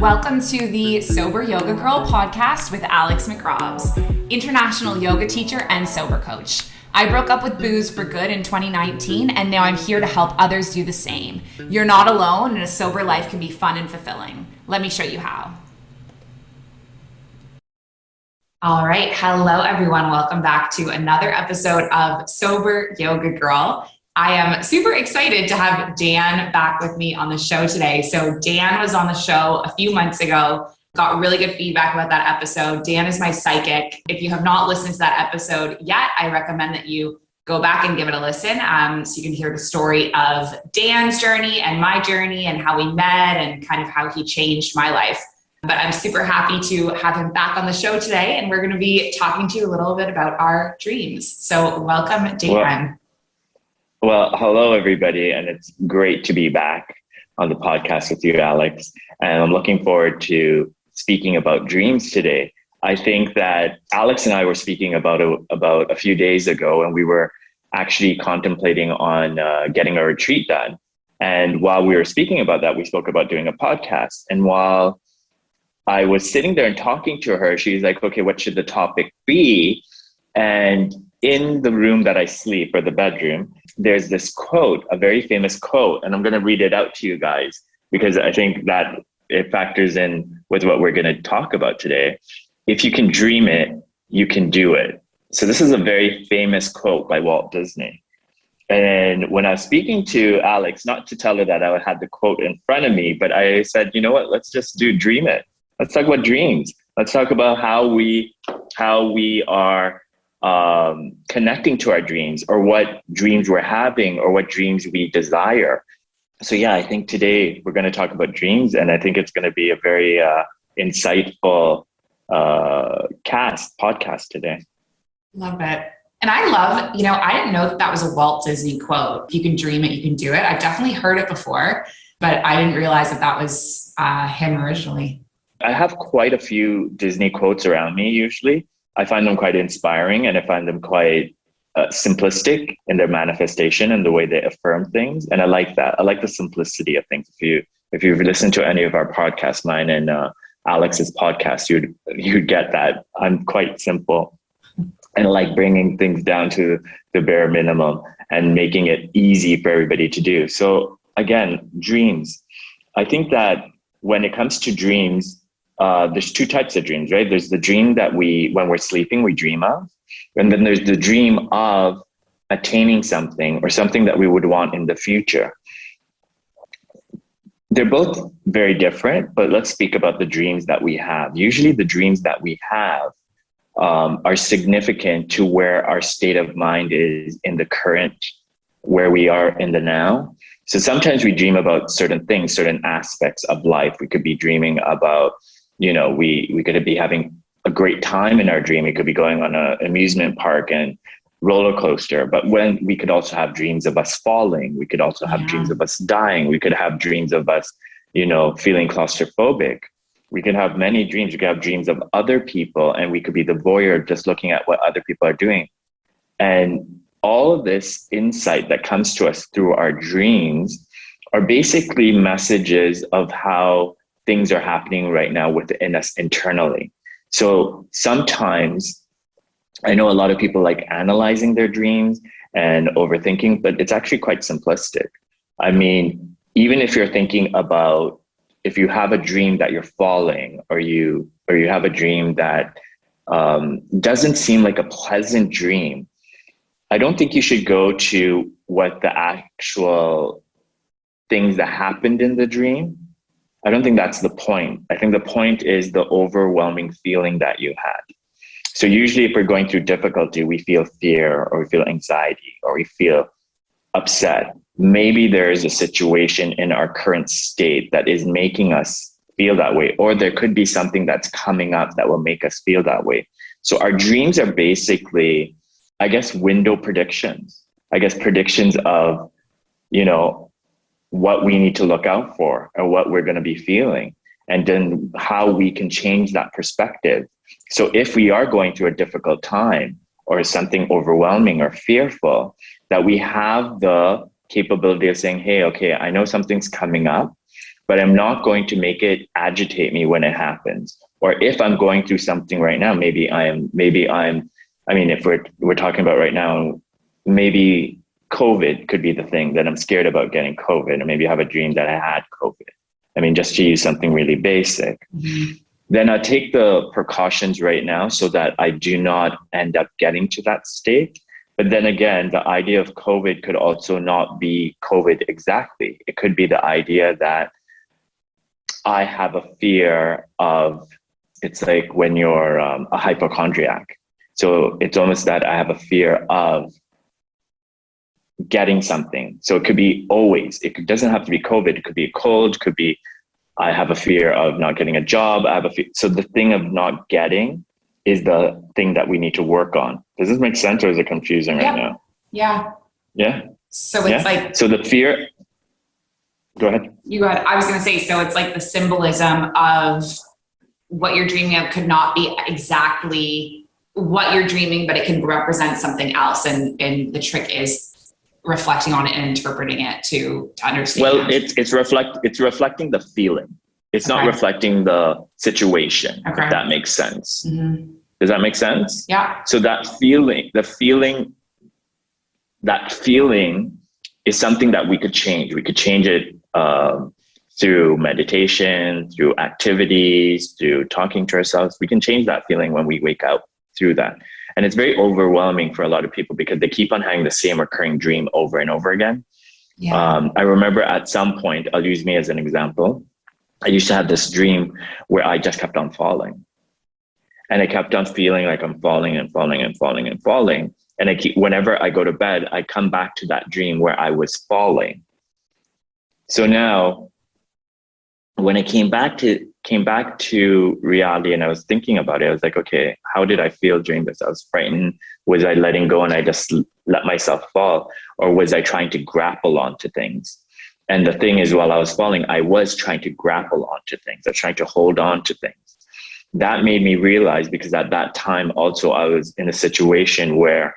Welcome to the Sober Yoga Girl podcast with Alex McRobbs, international yoga teacher and sober coach. I broke up with booze for good in 2019, and now I'm here to help others do the same. You're not alone, and a sober life can be fun and fulfilling. Let me show you how. All right. Hello, everyone. Welcome back to another episode of Sober Yoga Girl. I am super excited to have Dan back with me on the show today. So Dan was on the show a few months ago, got really good feedback about that episode. Dan is my psychic. If you have not listened to that episode yet, I recommend that you go back and give it a listen so you can hear the story of Dan's journey and my journey and how we met and kind of how he changed my life. But I'm super happy to have him back on the show today, and we're going to be talking to you a little bit about our dreams. So welcome, Dan. Well, hello, everybody, and it's great to be back on the podcast with you, Alex. And I'm looking forward to speaking about dreams today. I think that Alex and I were speaking about a few days ago, and we were actually contemplating on getting a retreat done. And while we were speaking about that, we spoke about doing a podcast. And while I was sitting there and talking to her, she's like, okay, what should the topic be? And in the room that I sleep, or the bedroom, there's this quote, a very famous quote, and I'm going to read it out to you guys because I think that it factors in with what we're going to talk about today. If you can dream it, you can do it. So this is a very famous quote by Walt Disney. And when I was speaking to Alex, not to tell her that I had the quote in front of me, but I said, you know what, let's just dream it. Let's talk about dreams. Let's talk about how we are connecting to our dreams, or what dreams we're having, or what dreams we desire. So yeah, I think today we're going to talk about dreams, and I think it's going to be a very insightful podcast today. Love it. And I love, I didn't know that was a Walt Disney quote. If you can dream it, you can do it. I've definitely heard it before, but I didn't realize that was him originally. I have quite a few Disney quotes around me usually. I find them quite inspiring, and I find them quite simplistic in their manifestation and the way they affirm things. And I like that. I like the simplicity of things. If you've listened to any of our podcasts, mine and Alex's podcast, you'd get that. I'm quite simple, and I like bringing things down to the bare minimum and making it easy for everybody to do. So again, dreams. I think that when it comes to dreams, there's two types of dreams, right? There's the dream that when we're sleeping, we dream of. And then there's the dream of attaining something, or something that we would want in the future. They're both very different, but let's speak about the dreams that we have. Usually the dreams that we have are significant to where our state of mind is in the current, where we are in the now. So sometimes we dream about certain things, certain aspects of life. We could be dreaming about, we could be having a great time in our dream. We could be going on an amusement park and roller coaster. But when we could also have dreams of us falling, we could also have dreams of us dying. We could have dreams of us, feeling claustrophobic. We could have many dreams. We could have dreams of other people, and we could be the voyeur just looking at what other people are doing. And all of this insight that comes to us through our dreams are basically messages of how things are happening right now within us internally. So sometimes I know a lot of people like analyzing their dreams and overthinking, but it's actually quite simplistic. I mean, even if you're thinking about, if you have a dream that you're falling, or you have a dream that doesn't seem like a pleasant dream, I don't think you should go to what the actual things that happened in the dream. I don't think that's the point. I think the point is the overwhelming feeling that you had. So usually if we're going through difficulty, we feel fear, or we feel anxiety, or we feel upset. Maybe there is a situation in our current state that is making us feel that way, or there could be something that's coming up that will make us feel that way. So our dreams are basically, I guess, window predictions. I guess predictions of, what we need to look out for, or what we're going to be feeling, and then how we can change that perspective. So if we are going through a difficult time, or something overwhelming or fearful, that we have the capability of saying, hey, okay, I know something's coming up. but I'm not going to make it agitate me when it happens. Or if I'm going through something right now, I mean, if we're talking about right now, maybe COVID could be the thing that I'm scared about getting COVID, or maybe I have a dream that I had COVID. I mean, just to use something really basic. Mm-hmm. Then I take the precautions right now so that I do not end up getting to that state. But then again, the idea of COVID could also not be COVID exactly. It could be the idea that I have a fear of, it's like when you're a hypochondriac. So it's almost that I have a fear of getting something. So it could be always, it doesn't have to be COVID. It could be a cold, it could be, I have a fear of not getting a job. So the thing of not getting is the thing that we need to work on. Does this make sense, or is it confusing right now? Yeah. Yeah. So it's like, so the fear, go ahead. You go ahead. I was going to say, so it's like the symbolism of what you're dreaming of could not be exactly what you're dreaming, but it can represent something else. And the trick is reflecting on it and interpreting it to understand. Well, it's reflecting the feeling. It's not reflecting the situation, if that makes sense. Mm-hmm. Does that make sense? Yeah. So that feeling is something that we could change. We could change it through meditation, through activities, through talking to ourselves. We can change that feeling when we wake up through that. And it's very overwhelming for a lot of people because they keep on having the same recurring dream over and over again. Yeah. I remember at some point, I'll use me as an example. I used to have this dream where I just kept on falling. And I kept on feeling like I'm falling and falling and falling and falling. And whenever I go to bed, I come back to that dream where I was falling. So now, when I came back to reality and I was thinking about it, I was like, okay, how did I feel during this? I was frightened. Was I letting go and I just let myself fall? Or was I trying to grapple onto things? And the thing is, while I was falling, I was trying to grapple onto things. I was trying to hold on to things. That made me realize, because at that time also I was in a situation where,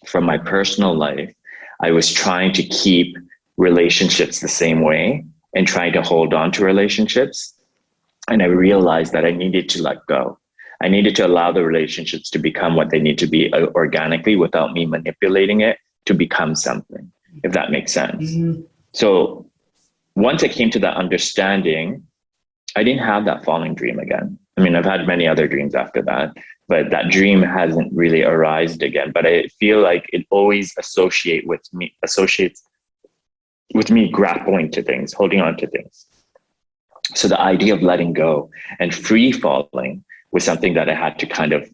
from my personal life, I was trying to keep relationships the same way and trying to hold on to relationships. And I realized that I needed to let go. I needed to allow the relationships to become what they need to be organically without me manipulating it to become something, if that makes sense. Mm-hmm. So once I came to that understanding, I didn't have that falling dream again. I mean, I've had many other dreams after that, but that dream hasn't really arisen again. But I feel like it always associates with me grappling to things, holding on to things. So the idea of letting go and free falling was something that I had to kind of,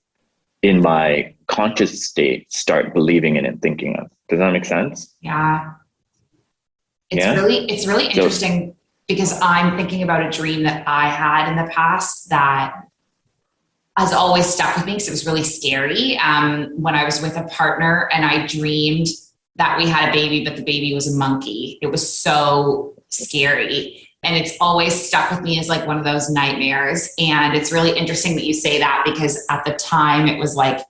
in my conscious state, start believing in and thinking of. Does that make sense? Yeah. It's really interesting because I'm thinking about a dream that I had in the past that has always stuck with me because it was really scary. When I was with a partner and I dreamed that we had a baby, but the baby was a monkey. It was so scary. And it's always stuck with me as like one of those nightmares. And it's really interesting that you say that because at the time it was like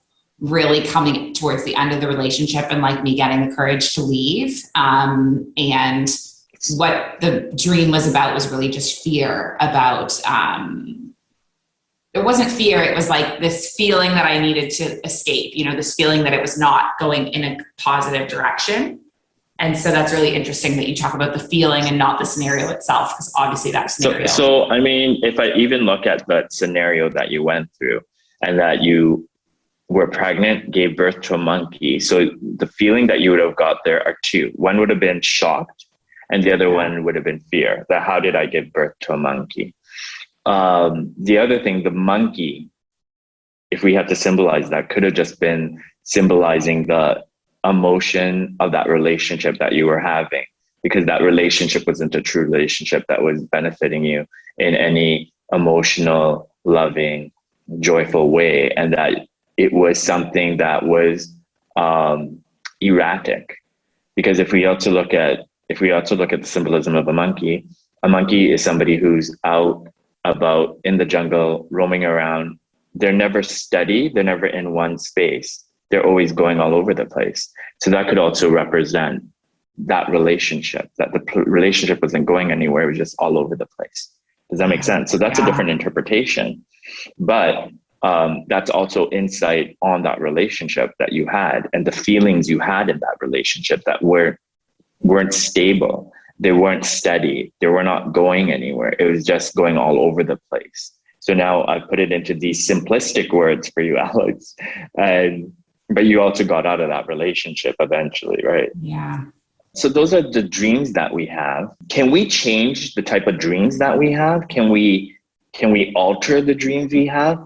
really coming towards the end of the relationship and like me getting the courage to leave. And what the dream was about was really just fear about, it wasn't fear. It was like this feeling that I needed to escape, this feeling that it was not going in a positive direction. And so that's really interesting that you talk about the feeling and not the scenario itself, because obviously that scenario. So, I mean, if I even look at that scenario that you went through and that you were pregnant, gave birth to a monkey. So the feeling that you would have got there are two. One would have been shocked and the other one would have been fear. That how did I give birth to a monkey? The other thing, the monkey, if we had to symbolize that, could have just been symbolizing the emotion of that relationship that you were having, because that relationship wasn't a true relationship that was benefiting you in any emotional, loving, joyful way, and that it was something that was erratic. Because if we also look at the symbolism of a monkey is somebody who's out about in the jungle, roaming around. They're never steady. They're never in one space. They're always going all over the place. So that could also represent that relationship, that the relationship wasn't going anywhere. It was just all over the place. Does that make sense? So that's a different interpretation, but that's also insight on that relationship that you had and the feelings you had in that relationship that weren't stable. They weren't steady. They were not going anywhere. It was just going all over the place. So now I put it into these simplistic words for you, Alex. But you also got out of that relationship eventually, right? Yeah. So those are the dreams that we have. Can we change the type of dreams that we have? Can we alter the dreams we have?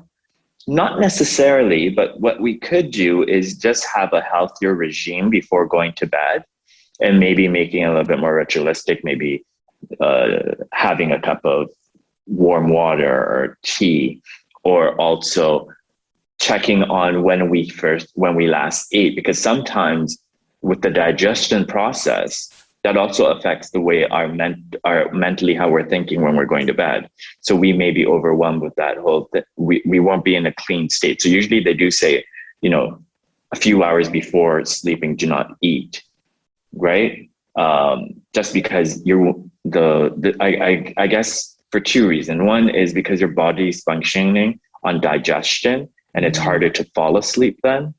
Not necessarily, but what we could do is just have a healthier regime before going to bed, and maybe making it a little bit more ritualistic, maybe having a cup of warm water or tea, or also checking on when we last ate, because sometimes with the digestion process, that also affects the way our mentally how we're thinking when we're going to bed. So we may be overwhelmed with that whole we won't be in a clean state. So usually they do say, a few hours before sleeping, do not eat, right? Just because I guess for two reasons. One is because your body is functioning on digestion and it's harder to fall asleep then.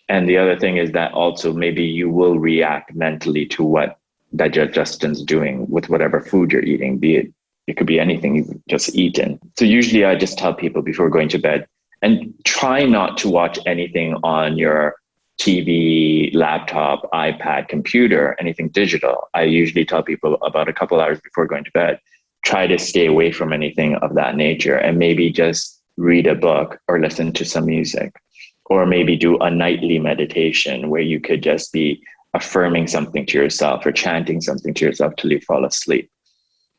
And the other thing is that also maybe you will react mentally to what digestion's doing with whatever food you're eating, it could be anything you've just eaten. So usually I just tell people before going to bed, and try not to watch anything on your TV, laptop, iPad, computer, anything digital. I usually tell people about a couple hours before going to bed, try to stay away from anything of that nature, and maybe just read a book or listen to some music, or maybe do a nightly meditation where you could just be affirming something to yourself or chanting something to yourself till you fall asleep.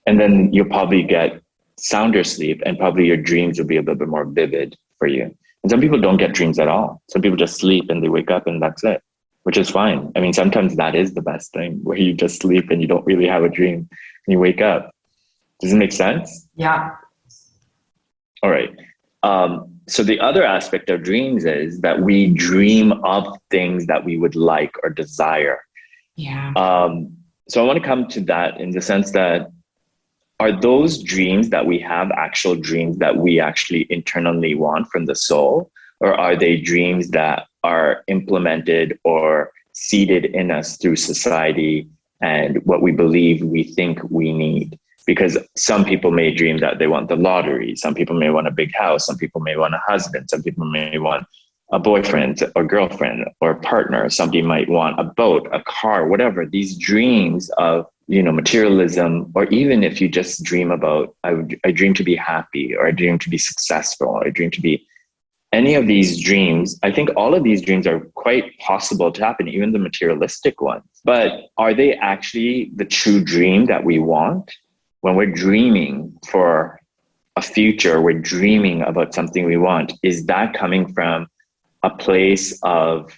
And then you'll probably get sounder sleep, and probably your dreams will be a little bit more vivid for you. And some people don't get dreams at all. Some people just sleep and they wake up and that's it, which is fine. I mean, sometimes that is the best thing, where you just sleep and you don't really have a dream and you wake up. Does it make sense? Yeah. All right. So the other aspect of dreams is that we dream of things that we would like or desire. Yeah. So I want to come to that in the sense that, are those dreams that we have actual dreams that we actually internally want from the soul? Or are they dreams that are implemented or seeded in us through society and what we believe we think we need? Because some people may dream that they want the lottery. Some people may want a big house. Some people may want a husband. Some people may want a boyfriend or girlfriend or partner. Somebody might want a boat, a car, whatever. These dreams of, materialism, or even if you just dream about, I dream to be happy, or I dream to be successful, or I dream to be any of these dreams. I think all of these dreams are quite possible to happen, even the materialistic ones. But are they actually the true dream that we want? When we're dreaming for a future, we're dreaming about something we want. Is that coming from a place of,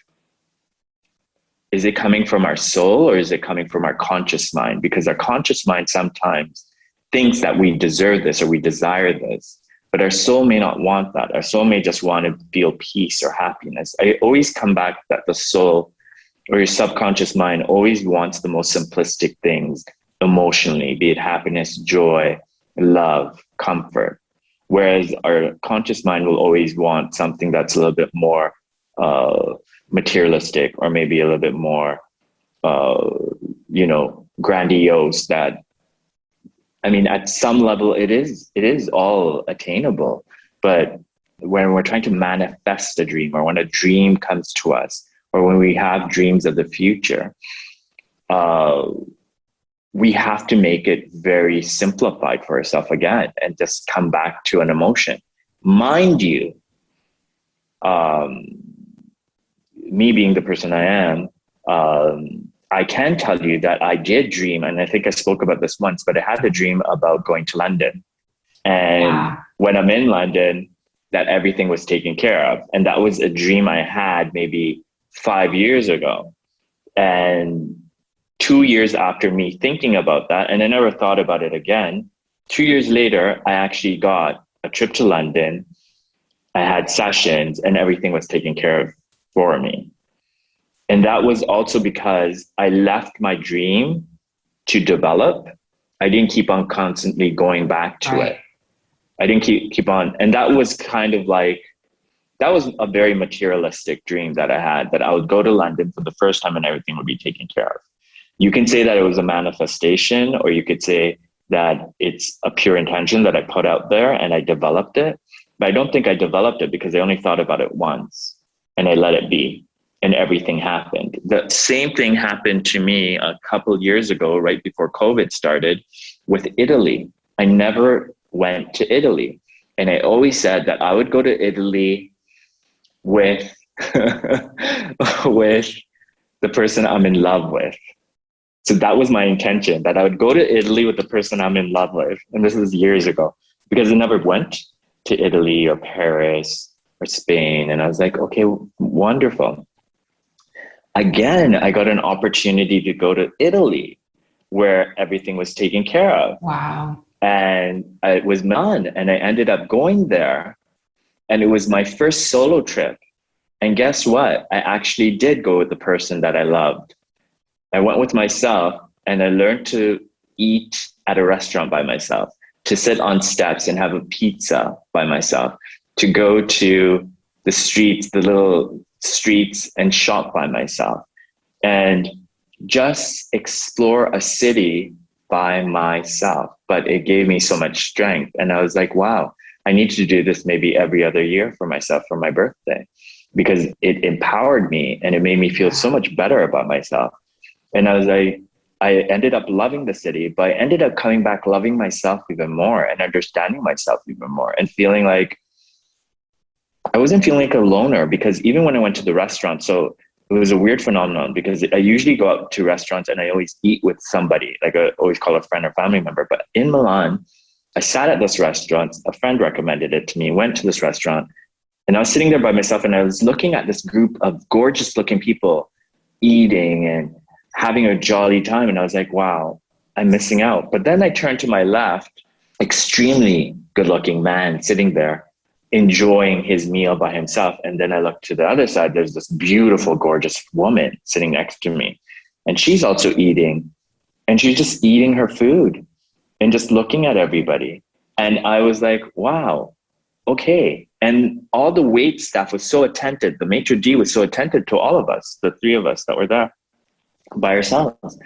is it coming from our soul, or is it coming from our conscious mind? Because our conscious mind sometimes thinks that we deserve this or we desire this, but our soul may not want that. Our soul may just want to feel peace or happiness. I always come back that the soul or your subconscious mind always wants the most simplistic things emotionally, be it happiness, joy, love, comfort. Whereas our conscious mind will always want something that's a little bit more materialistic, or maybe a little bit more, grandiose. That, I mean, at some level, it is all attainable. But when we're trying to manifest a dream, or when a dream comes to us, or when we have dreams of the future, we have to make it very simplified for ourselves again, and just come back to an emotion. Mind you, me being the person I am, I can tell you that I did dream, and I think I spoke about this once, but I had a dream about going to London. And when I'm in London, that everything was taken care of. And that was a dream I had maybe 5 years ago. And 2 years after me thinking about that, and I never thought about it again, 2 years later, I actually got a trip to London. I had sessions and everything was taken care of for me. And that was also because I left my dream to develop. I didn't keep on constantly going back to it. I didn't keep on. And that was kind of like, that was a very materialistic dream that I had, that I would go to London for the first time and everything would be taken care of. You can say that it was a manifestation, or you could say that it's a pure intention that I put out there and I developed it. But I don't think I developed it, because I only thought about it once and I let it be, and everything happened. The same thing happened to me a couple of years ago, right before COVID started, with Italy. I never went to Italy. And I always said that I would go to Italy with, with the person I'm in love with. So that was my intention, that I would go to Italy with the person I'm in love with. And this is years ago, because I never went to Italy or Paris or Spain. And I was like, okay, wonderful. Again, I got an opportunity to go to Italy, where everything was taken care of. Wow. And it was Milan, and I ended up going there. And it was my first solo trip. And guess what? I actually did go with the person that I loved. I went with myself, and I learned to eat at a restaurant by myself, to sit on steps and have a pizza by myself, to go to the streets, the little streets, and shop by myself, and just explore a city by myself. But it gave me so much strength. And I was like, wow, I need to do this maybe every other year for myself for my birthday, because it empowered me and it made me feel so much better about myself. And I was like, I ended up loving the city, but I ended up coming back loving myself even more and understanding myself even more, and feeling like I wasn't feeling like a loner. Because even when I went to the restaurant, so it was a weird phenomenon, because I usually go out to restaurants and I always eat with somebody, like I always call a friend or family member. But in Milan, I sat at this restaurant, a friend recommended it to me, went to this restaurant, and I was sitting there by myself, and I was looking at this group of gorgeous looking people eating and having a jolly time. And I was like, wow, I'm missing out. But then I turned to my left, extremely good looking man sitting there, enjoying his meal by himself. And then I looked to the other side, there's this beautiful, gorgeous woman sitting next to me. And she's also eating, and she's just eating her food and just looking at everybody. And I was like, wow, okay. And all the wait staff was so attentive. The maitre d' was so attentive to all of us, the three of us that were there by ourselves.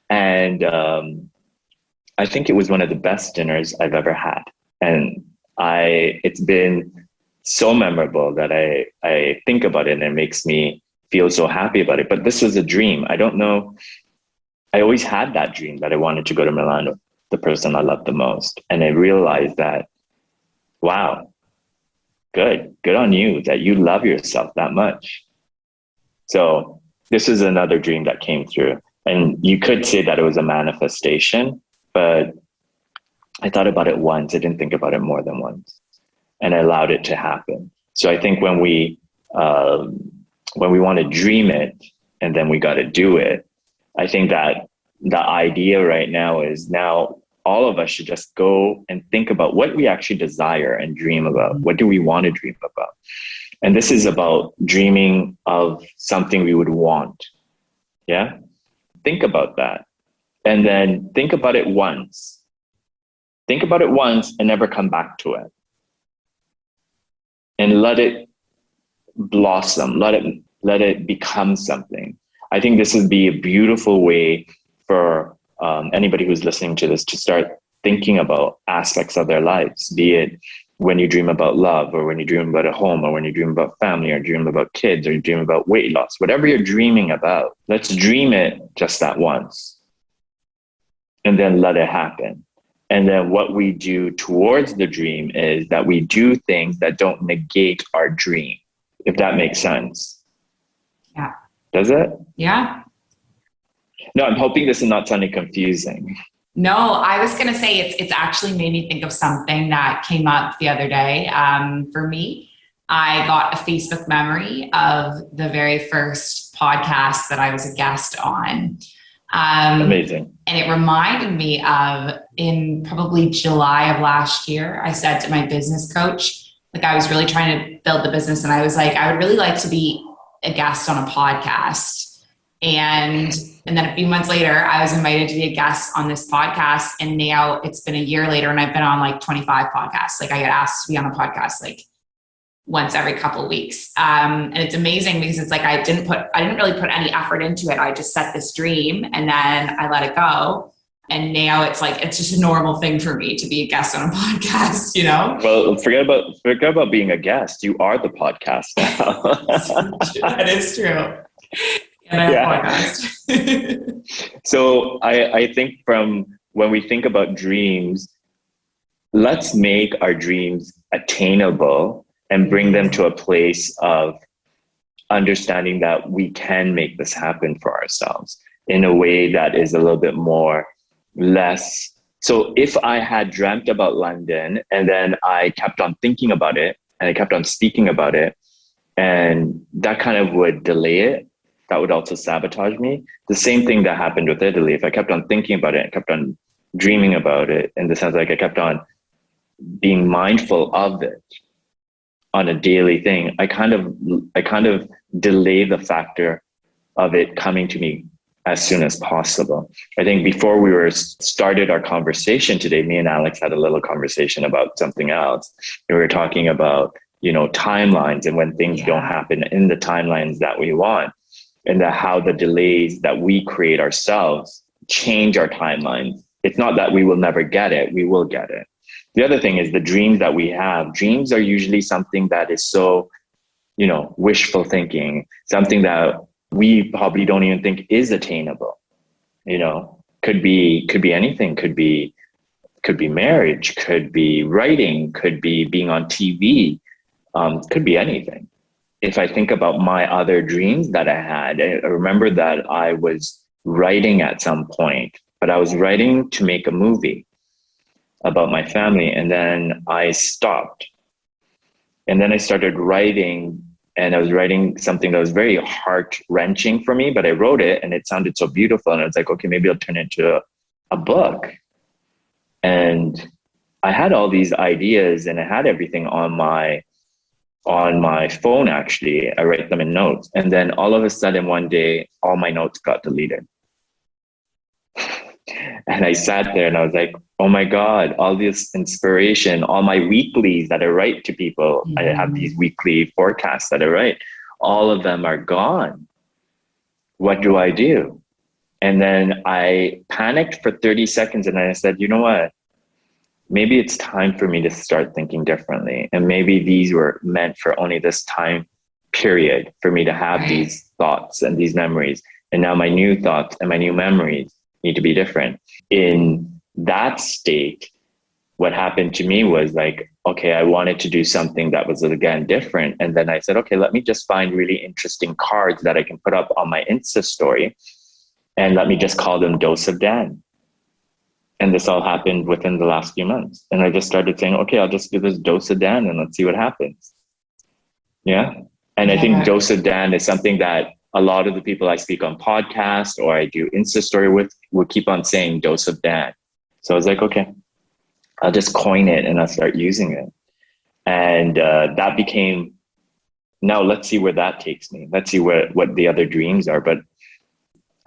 And I think it was one of the best dinners I've ever had. And it's been so memorable that I think about it, and it makes me feel so happy about it. But this was a dream. I don't know. I always had that dream that I wanted to go to Milan with the person I loved the most. And I realized that, wow, good on you that you love yourself that much. So this is another dream that came through. And you could say that it was a manifestation, but I thought about it once. I didn't think about it more than once, and I allowed it to happen. So I think when we want to dream it and then we got to do it, I think that the idea right now is, now all of us should just go and think about what we actually desire and dream about. What do we want to dream about? And this is about dreaming of something we would want. Yeah. Think about that. And then think about it once. Think about it once and never come back to it. And let it blossom. Let it become something. I think this would be a beautiful way for anybody who's listening to this to start thinking about aspects of their lives, be it when you dream about love, or when you dream about a home, or when you dream about family, or dream about kids, or you dream about weight loss, whatever you're dreaming about, let's dream it just that once and then let it happen. And then what we do towards the dream is that we do things that don't negate our dream, if that makes sense. Yeah. Does it? Yeah. No, I'm hoping this is not sounding confusing. No, I was going to say it's actually made me think of something that came up the other day. For me, I got a Facebook memory of the very first podcast that I was a guest on. Amazing. And it reminded me of, in probably July of last year, I said to my business coach, like, I was really trying to build the business, and I was like, I would really like to be a guest on a podcast. And then a few months later, I was invited to be a guest on this podcast. And now it's been a year later and I've been on like 25 podcasts. Like I get asked to be on a podcast like once every couple of weeks. And it's amazing because it's like, I didn't really put any effort into it. I just set this dream and then I let it go. And now it's like, it's just a normal thing for me to be a guest on a podcast, you know? Well, forget about being a guest. You are the podcast now. That is true. And I have podcast. So I think from when we think about dreams, let's make our dreams attainable and bring them to a place of understanding that we can make this happen for ourselves in a way that is a little bit more less. So if I had dreamt about London and then I kept on thinking about it and I kept on speaking about it, and that kind of would delay it, that would also sabotage me. The same thing that happened with Italy. If I kept on thinking about it and kept on dreaming about it, in the sense like I kept on being mindful of it on a daily thing, I kind of delay the factor of it coming to me as soon as possible. I think before we started our conversation today, me and Alex had a little conversation about something else. We were talking about, timelines and when things don't happen in the timelines that we want, and how the delays that we create ourselves change our timelines. It's not that we will never get it, we will get it. The other thing is the dreams that we have. Dreams are usually something that is so, wishful thinking, something that we probably don't even think is attainable. Could be anything, could be marriage, could be writing, could be being on TV, could be anything. If I think about my other dreams that I had, I remember that I was writing at some point, but I was writing to make a movie about my family. And then I stopped. And then I started writing, and I was writing something that was very heart-wrenching for me, but I wrote it and it sounded so beautiful. And I was like, okay, maybe I'll turn it into a book. And I had all these ideas and I had everything on my phone, actually. I write them in notes. And then all of a sudden one day, all my notes got deleted. And I sat there and I was like, oh my God, all this inspiration, all my weeklies that I write to people, I have these weekly forecasts that I write, all of them are gone. What do I do? And then I panicked for 30 seconds and I said, you know what? Maybe it's time for me to start thinking differently. And maybe these were meant for only this time period for me to have these thoughts and these memories. And now my new thoughts and my new memories need to be different. In that state, what happened to me was like, okay, I wanted to do something that was again different. And then I said, okay, let me just find really interesting cards that I can put up on my Insta story. And let me just call them Dose of Dan. And this all happened within the last few months. And I just started saying, okay, I'll just do this Dose of Dan and let's see what happens. Yeah. And I think Dose of Dan is something that a lot of the people I speak on podcasts or I do Insta story with will keep on saying Dose of Dan. So I was like, okay, I'll just coin it and I'll start using it. And that became, now let's see where that takes me. Let's see what the other dreams are. But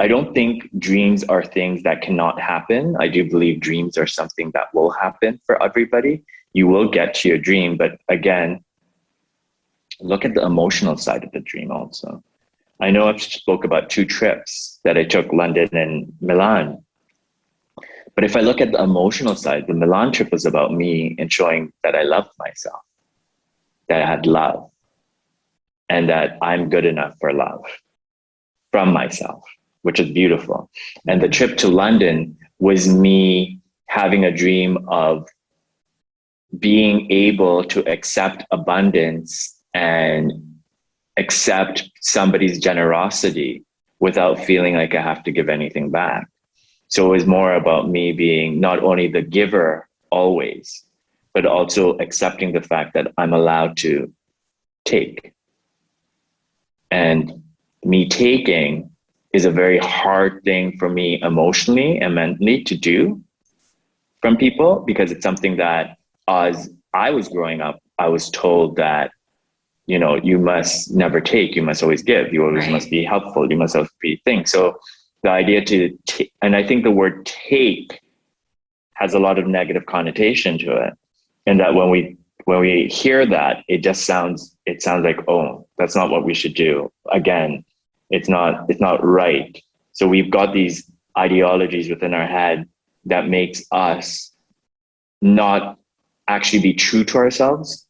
I don't think dreams are things that cannot happen. I do believe dreams are something that will happen for everybody. You will get to your dream. But again, look at the emotional side of the dream also. I know I've spoke about 2 trips that I took, London and Milan. But if I look at the emotional side, the Milan trip was about me ensuring that I loved myself, that I had love, and that I'm good enough for love from myself, which is beautiful. And the trip to London was me having a dream of being able to accept abundance and accept somebody's generosity without feeling like I have to give anything back. So it was more about me being not only the giver always, but also accepting the fact that I'm allowed to take. And me taking is a very hard thing for me emotionally and mentally to do from people, because it's something that as I was growing up, I was told that you must never take, you must always give, you always must be helpful, you must always be things. So the idea and I think the word take has a lot of negative connotation to it. And that when we hear that, it sounds like, oh, that's not what we should do. Again, it's not right. So we've got these ideologies within our head that makes us not actually be true to ourselves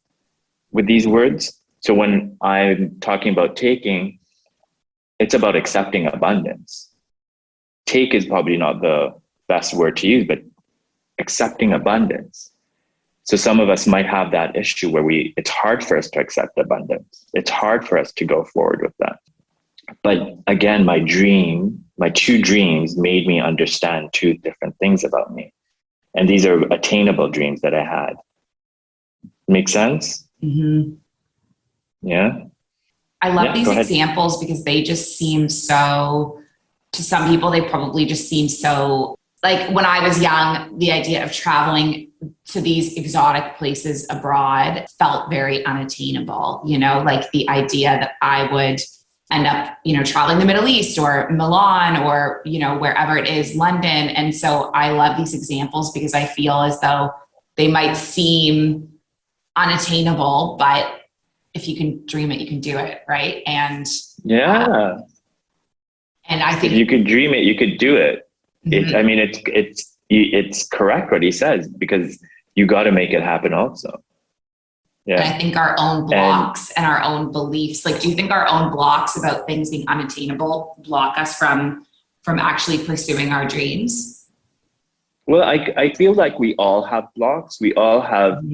with these words. So when I'm talking about taking, it's about accepting abundance. Take is probably not the best word to use, but accepting abundance. So some of us might have that issue where it's hard for us to accept abundance. It's hard for us to go forward with that. But again, my two dreams made me understand two different things about me. And these are attainable dreams that I had. Make sense? Mm-hmm. Yeah. I love these examples because they just seem so, to some people, they probably just seem so, like when I was young, the idea of traveling to these exotic places abroad felt very unattainable, like the idea that I would end up, traveling the Middle East or Milan or, wherever it is, London. And so I love these examples because I feel as though they might seem unattainable, but if you can dream it, you can do it. Right. And and I think if you could dream it, you could do it. Mm-hmm. It's correct what he says, because you got to make it happen also. Yeah. And I think our own blocks and our own beliefs, like, do you think our own blocks about things being unattainable block us from actually pursuing our dreams? Well, I feel like we all have blocks. We all have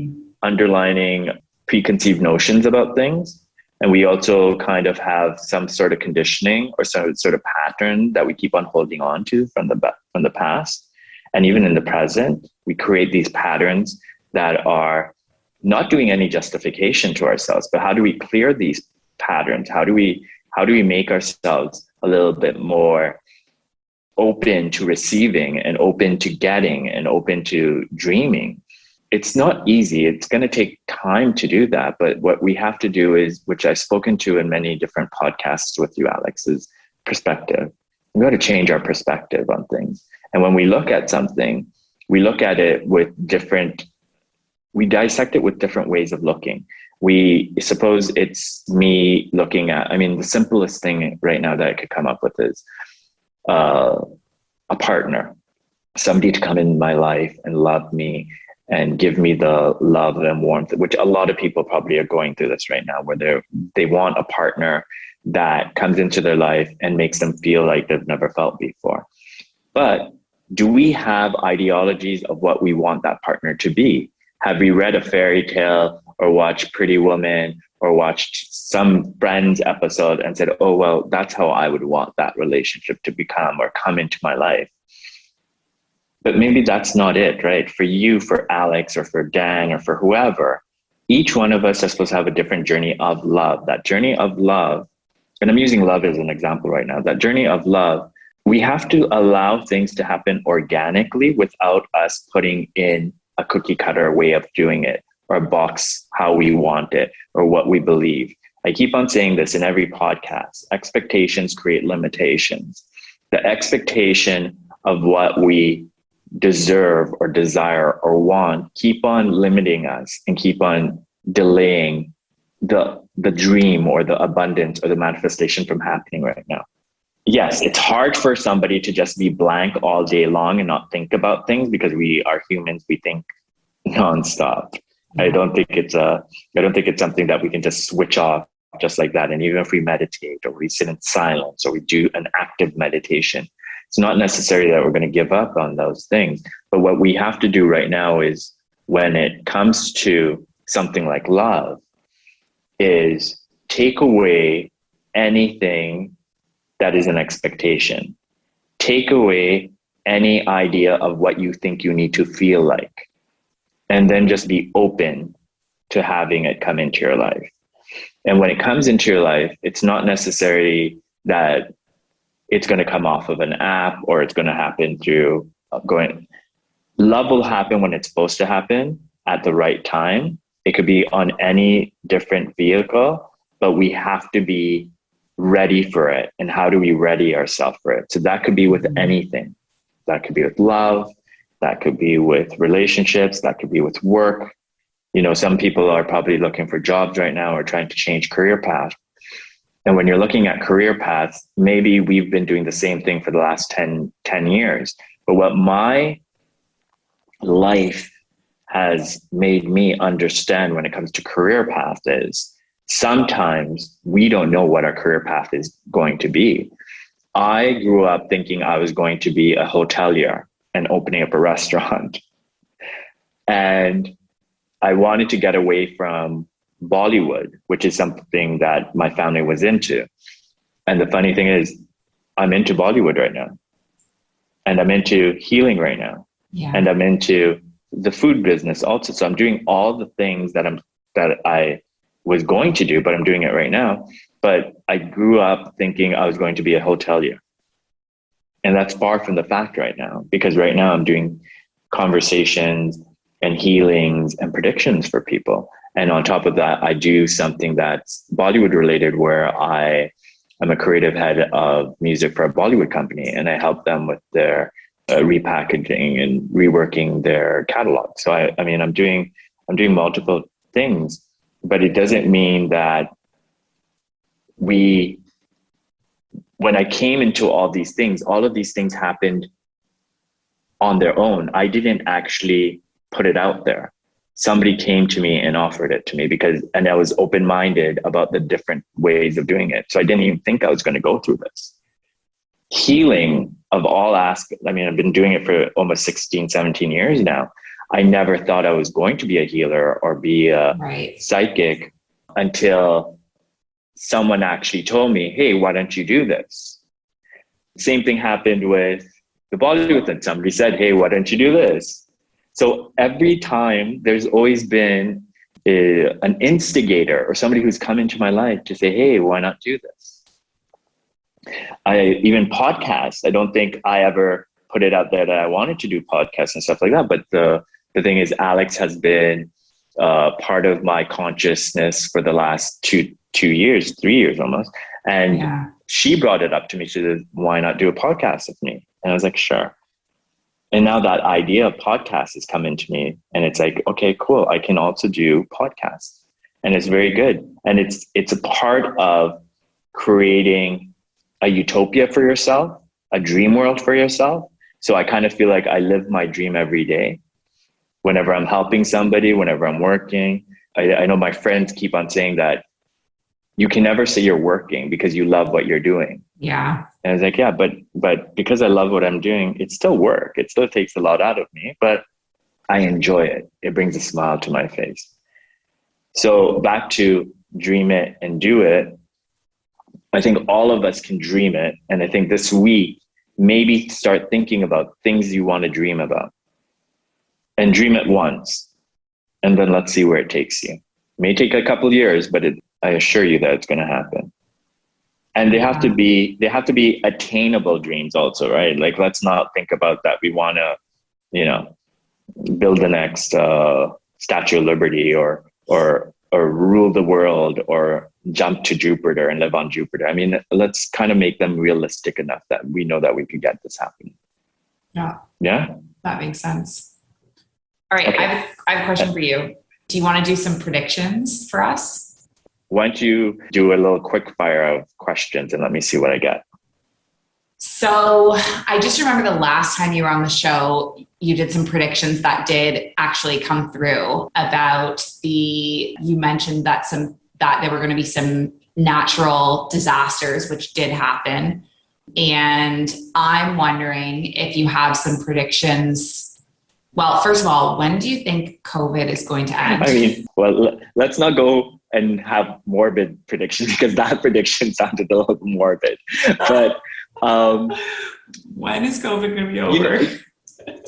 underlining preconceived notions about things. And we also kind of have some sort of conditioning or some sort of pattern that we keep on holding on to from the past. And even in the present, we create these patterns that are not doing any justification to ourselves. But how do we clear these patterns? How do we make ourselves a little bit more open to receiving and open to getting and open to dreaming? It's not easy. It's going to take time to do that. But what we have to do is, which I've spoken to in many different podcasts with you, Alex, is perspective. We got to change our perspective on things. And when we look at something, we look at it we dissect it with different ways of looking. We suppose it's me looking at, the simplest thing right now that I could come up with is a partner, somebody to come in my life and love me and give me the love and warmth, which a lot of people probably are going through this right now, where they want a partner that comes into their life and makes them feel like they've never felt before. But do we have ideologies of what we want that partner to be? Have we read a fairy tale or watched Pretty Woman or watched some Friends episode and said, oh, well, that's how I would want that relationship to become or come into my life? But maybe that's not it, right? For you, for Alex, or for Dan, or for whoever, each one of us is supposed to have a different journey of love. That journey of love, and I'm using love as an example right now, that journey of love, we have to allow things to happen organically without us putting in a cookie cutter way of doing it or a box how we want it or what we believe. I keep on saying this in every podcast. Expectations create limitations. The expectation of what we deserve or desire or want keep on limiting us and keep on delaying the dream or the abundance or the manifestation from happening right now. Yes, it's hard for somebody to just be blank all day long and not think about things, because we are humans, we think nonstop. I don't think it's something that we can just switch off just like that. And even if we meditate or we sit in silence or we do an active meditation, it's not necessary that we're going to give up on those things. But what we have to do right now is, when it comes to something like love, is take away anything that is an expectation. Take away any idea of what you think you need to feel like, and then just be open to having it come into your life. And when it comes into your life, it's not necessarily that it's going to come off of an app or it's going to happen through love will happen when it's supposed to happen at the right time. It could be on any different vehicle, but we have to be ready for it. And how do we ready ourselves for it? So that could be with anything. That could be with love. That could be with relationships. That could be with work. You know, some people are probably looking for jobs right now or trying to change career path. And when you're looking at career paths, maybe we've been doing the same thing for the last 10 years. But what my life has made me understand when it comes to career path is sometimes we don't know what our career path is going to be. I grew up thinking I was going to be a hotelier and opening up a restaurant. And I wanted to get away from Bollywood, which is something that my family was into. And the funny thing is, I'm into Bollywood right now. And I'm into healing right now. Yeah. And I'm into the food business also. So I'm doing all the things that I was going to do, but I'm doing it right now. But I grew up thinking I was going to be a hotelier. And that's far from the fact right now, because right now I'm doing conversations and healings and predictions for people. And on top of that, I do something that's Bollywood related, where I am a creative head of music for a Bollywood company, and I help them with their repackaging and reworking their catalog. So I mean, I'm doing multiple things, but it doesn't mean that when I came into all of these things happened on their own. I didn't actually put it out there. Somebody came to me and offered it to me and I was open-minded about the different ways of doing it. So I didn't even think I was going to go through this. Healing of all aspects. I mean, I've been doing it for almost 16, 17 years now. I never thought I was going to be a healer or be a psychic until someone actually told me, hey, why don't you do this? Same thing happened with the Bollywood, and somebody said, hey, why don't you do this? So every time there's always been an instigator or somebody who's come into my life to say, hey, why not do this? Even podcasts, I don't think I ever put it out there that I wanted to do podcasts and stuff like that. But the thing is, Alex has been part of my consciousness for the last 3 years almost. And she brought it up to me. She said, why not do a podcast with me? And I was like, sure. And now that idea of podcast has come into me, and it's like, okay, cool. I can also do podcasts, and it's very good. And it's a part of creating a utopia for yourself, a dream world for yourself. So I kind of feel like I live my dream every day. Whenever I'm helping somebody, whenever I'm working, I know my friends keep on saying that you can never say you're working because you love what you're doing. Yeah. And I was like, yeah, but because I love what I'm doing, it's still work. It still takes a lot out of me, but I enjoy it. It brings a smile to my face. So back to dream it and do it. I think all of us can dream it. And I think this week, maybe start thinking about things you want to dream about and dream it once. And then let's see where it takes you. It may take a couple of years, but I assure you that it's going to happen. And they have to be attainable dreams also, right? Like, let's not think about that we want to, build the next Statue of Liberty or rule the world or jump to Jupiter and live on Jupiter. I mean, let's kind of make them realistic enough that we know that we could get this happening. Yeah. Yeah. That makes sense. All right. Okay. I have a question for you. Do you want to do some predictions for us? Why don't you do a little quick fire of questions and let me see what I get. So I just remember the last time you were on the show, you did some predictions that did actually come through about you mentioned that there were going to be some natural disasters, which did happen. And I'm wondering if you have some predictions. Well, first of all, when do you think COVID is going to end? I mean, well, let's not go and have morbid predictions because that prediction sounded a little morbid. But when is COVID going to be over?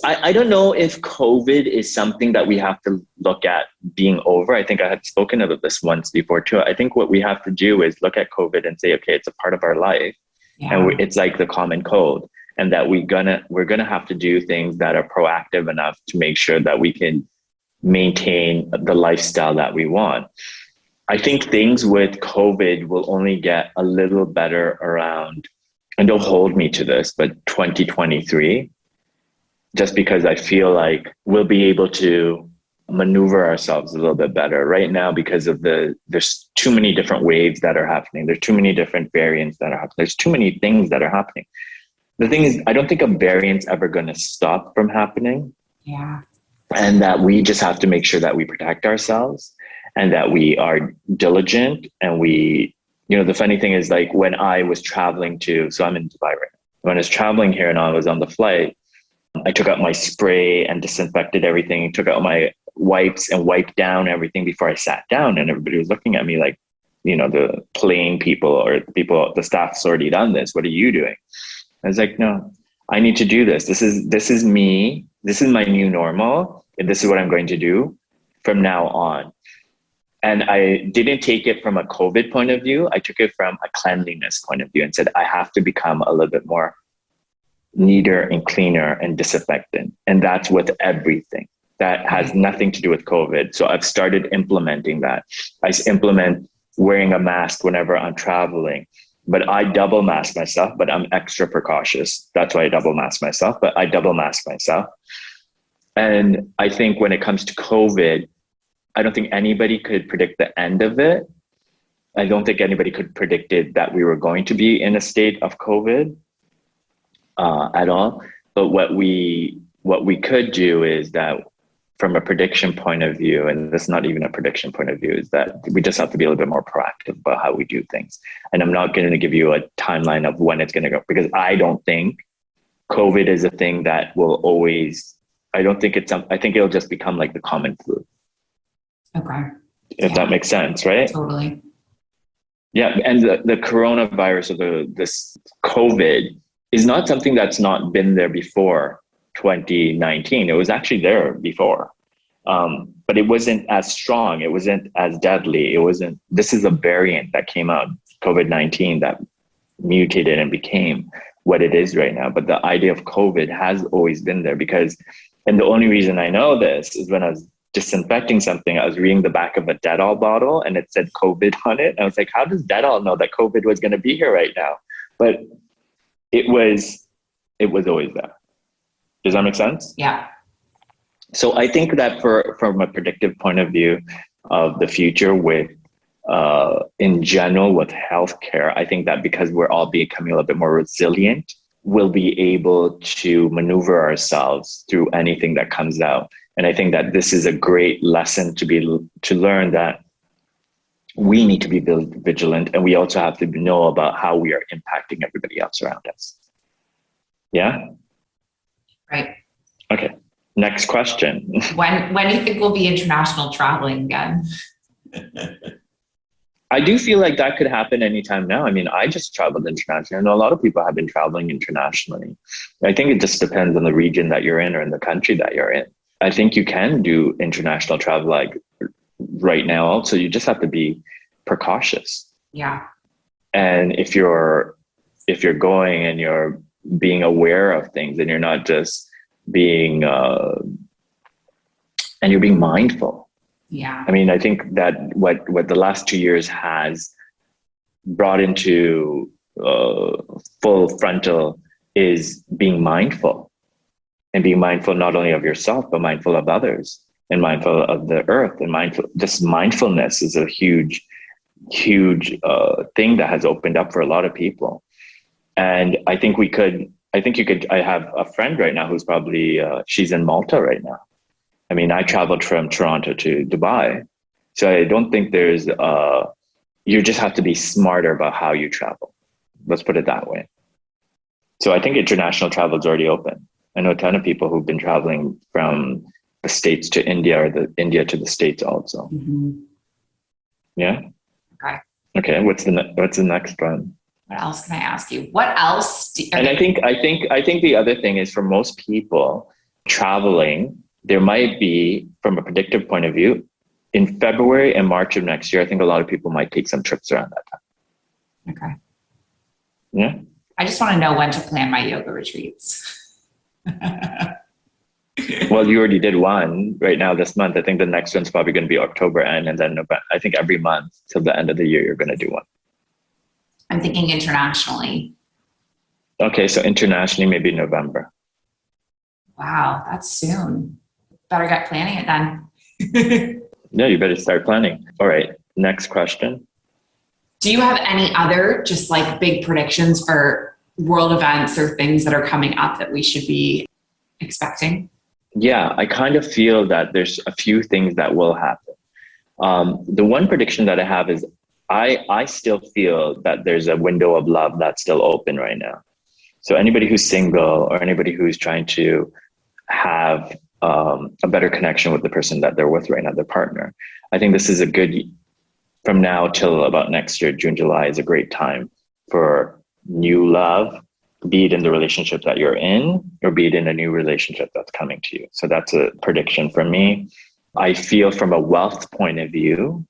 I don't know if COVID is something that we have to look at being over. I think I had spoken about this once before too. I think what we have to do is look at COVID and say, okay, it's a part of our life, and it's like the common cold, and that we're gonna have to do things that are proactive enough to make sure that we can maintain the lifestyle that we want. I think things with COVID will only get a little better around, and don't hold me to this, but 2023, just because I feel like we'll be able to maneuver ourselves a little bit better right now because of there's too many different waves that are happening. There's too many different variants that are happening. There's too many things that are happening. The thing is, I don't think a variant's ever going to stop from happening. Yeah. And that we just have to make sure that we protect ourselves and that we are diligent. And the funny thing is, like, when I was traveling so I'm in Dubai right now. When I was traveling here and I was on the flight, I took out my spray and disinfected everything, took out my wipes and wiped down everything before I sat down. And everybody was looking at me like, the plane people or the staff's already done this. What are you doing? I was like, no, I need to do this. This is me. This is my new normal. And this is what I'm going to do from now on. And I didn't take it from a COVID point of view. I took it from a cleanliness point of view and said, I have to become a little bit more neater and cleaner and disinfectant. And that's with everything. That has nothing to do with COVID. So I've started implementing that. I implement wearing a mask whenever I'm traveling, but I double mask myself, but I'm extra precautious. That's why I double mask myself, but I double mask myself. And I think when it comes to COVID, I don't think anybody could predict the end of it. I don't think anybody could predict it that we were going to be in a state of COVID at all. But what we could do is that, from a prediction point of view, and this is not even a prediction point of view, is that we just have to be a little bit more proactive about how we do things. And I'm not going to give you a timeline of when it's going to go, because I don't think COVID is a thing that will always, I think it'll just become like the common flu. Okay. If that makes sense, right? Totally. Yeah. And the coronavirus or this COVID is not something that's not been there before 2019. It was actually there before, but it wasn't as strong. It wasn't as deadly. This is a variant that came out, COVID-19, that mutated and became what it is right now. But the idea of COVID has always been there and the only reason I know this is when I was disinfecting something, I was reading the back of a Dettol bottle and it said COVID on it. And I was like, how does Dettol know that COVID was going to be here right now? But it was always there. Does that make sense? Yeah. So I think that from a predictive point of view of the future in general with healthcare, I think that because we're all becoming a little bit more resilient, we'll be able to maneuver ourselves through anything that comes out. And I think that this is a great lesson to learn, that we need to be vigilant, and we also have to know about how we are impacting everybody else around us. Yeah? Right. Okay. Next question. When do you think we'll be international traveling again? I do feel like that could happen anytime now. I mean, I just traveled internationally. I know a lot of people have been traveling internationally. I think it just depends on the region that you're in or in the country that you're in. I think you can do international travel like right now. Also, you just have to be precautious. Yeah. And if you're going and you're being aware of things, and you're not just being and you're being mindful. Yeah. I mean, I think that what the last 2 years has brought into full frontal is being mindful, and being mindful not only of yourself, but mindful of others, and mindful of the earth, and mindfulness is a huge thing that has opened up for a lot of people. And I think you could, I have a friend right now who's probably, she's in Malta right now. I mean, I traveled from Toronto to Dubai. So I don't think you just have to be smarter about how you travel. Let's put it that way. So I think international travel is already open. I know a ton of people who've been traveling from the States to India, or the India to the States also. Mm-hmm. Yeah. Okay. What's the next one? What else can I ask you? What else? And I think the other thing is, for most people traveling, there might be, from a predictive point of view, in February and March of next year, I think a lot of people might take some trips around that time. Okay. Yeah. I just want to know when to plan my yoga retreats. Well, you already did one right now this month. I think the next one's probably going to be October end, and then November. I think every month till the end of the year, you're going to do one. I'm thinking internationally. Okay, so internationally, maybe November. Wow, that's soon. Better get planning it then. Yeah, you better start planning. All right, next question. Do you have any other just like big predictions for world events or things that are coming up that we should be expecting? Yeah, I kind of feel that there's a few things that will happen. The one prediction that I have is I still feel that there's a window of love that's still open right now. So anybody who's single or anybody who's trying to have a better connection with the person that they're with right now, their partner, I think this is a good, from now till about next year, June, July is a great time for new love, be it in the relationship that you're in or be it in a new relationship that's coming to you. So that's a prediction for me. I feel from a wealth point of view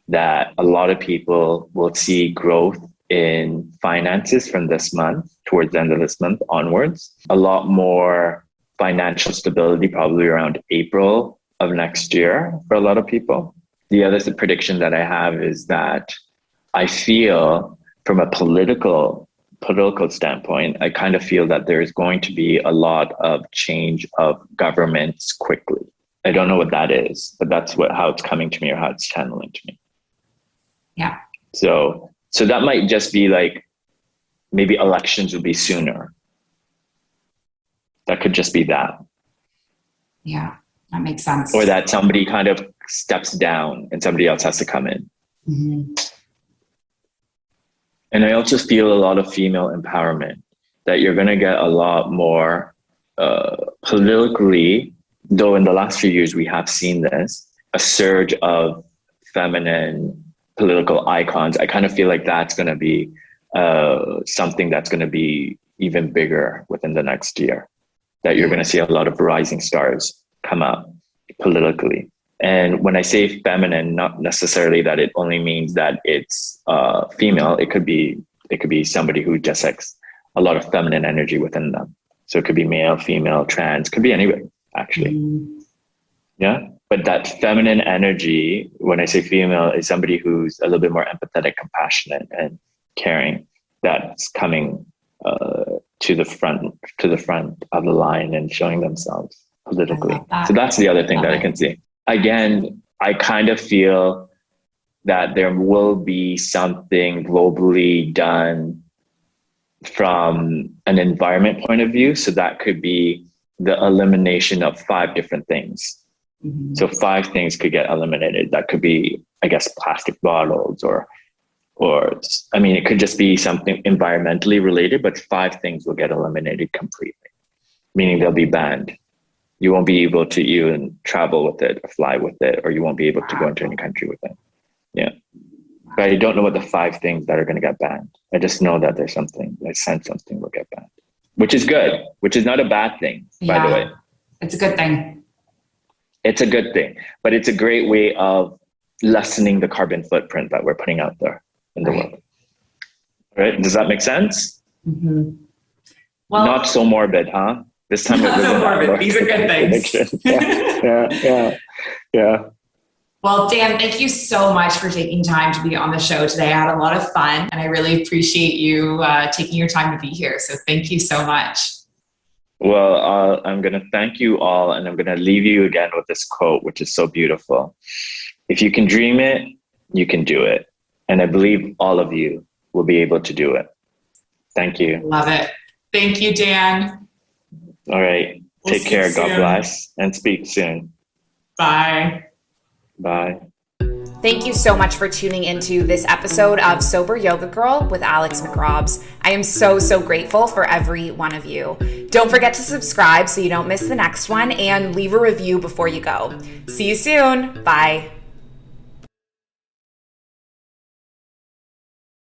that a lot of people will see growth in finances from this month, towards the end of this month onwards. A lot more financial stability probably around April of next year for a lot of people. The other prediction that I have is that I feel from a political standpoint, I kind of feel that there's going to be a lot of change of governments quickly. I don't know what that is, but that's how it's coming to me or how it's channeling to me. Yeah. So that might just be like, maybe elections will be sooner. That could just be that. Yeah, that makes sense. Or that somebody kind of steps down and somebody else has to come in. Mm-hmm. And I also feel a lot of female empowerment, that you're going to get a lot more politically, though in the last few years we have seen this, a surge of feminine political icons. I kind of feel like that's going to be something that's going to be even bigger within the next year, that you're going to see a lot of rising stars come up politically. And when I say feminine, not necessarily that it only means that it's female. It could be somebody who just has a lot of feminine energy within them. So it could be male, female, trans, could be anybody actually. Mm. Yeah. But that feminine energy, when I say female, is somebody who's a little bit more empathetic, compassionate, and caring. That's coming to the front of the line and showing themselves politically. So that's the other thing that I can see. Again, I kind of feel that there will be something globally done from an environment point of view. So that could be the elimination of 5 different things. Mm-hmm. So 5 things could get eliminated. That could be, I guess, plastic bottles or I mean, it could just be something environmentally related, but 5 things will get eliminated completely, meaning they'll be banned. You won't be able to even travel with it or fly with it, or you won't be able to go into any country with it. Yeah. But I don't know what the 5 things that are going to get banned. I just know that there's something, I sense something will get banned, which is good, which is not a bad thing, by the way. It's a good thing. It's a good thing, but it's a great way of lessening the carbon footprint that we're putting out there in the world. Right? Does that make sense? Mm-hmm. Well, not so morbid, huh? This time not so morbid. These are good things. Yeah. Well, Dan, thank you so much for taking time to be on the show today. I had a lot of fun, and I really appreciate you taking your time to be here. So thank you so much. Well, I'm going to thank you all, and I'm going to leave you again with this quote, which is so beautiful. If you can dream it, you can do it. And I believe all of you will be able to do it. Thank you. Love it. Thank you, Dan. All right. Take care. God bless, and speak soon. Bye. Bye. Thank you so much for tuning into this episode of Sober Yoga Girl with Alex McRobs. I am so grateful for every one of you. Don't forget to subscribe so you don't miss the next one, and leave a review before you go. See you soon. Bye.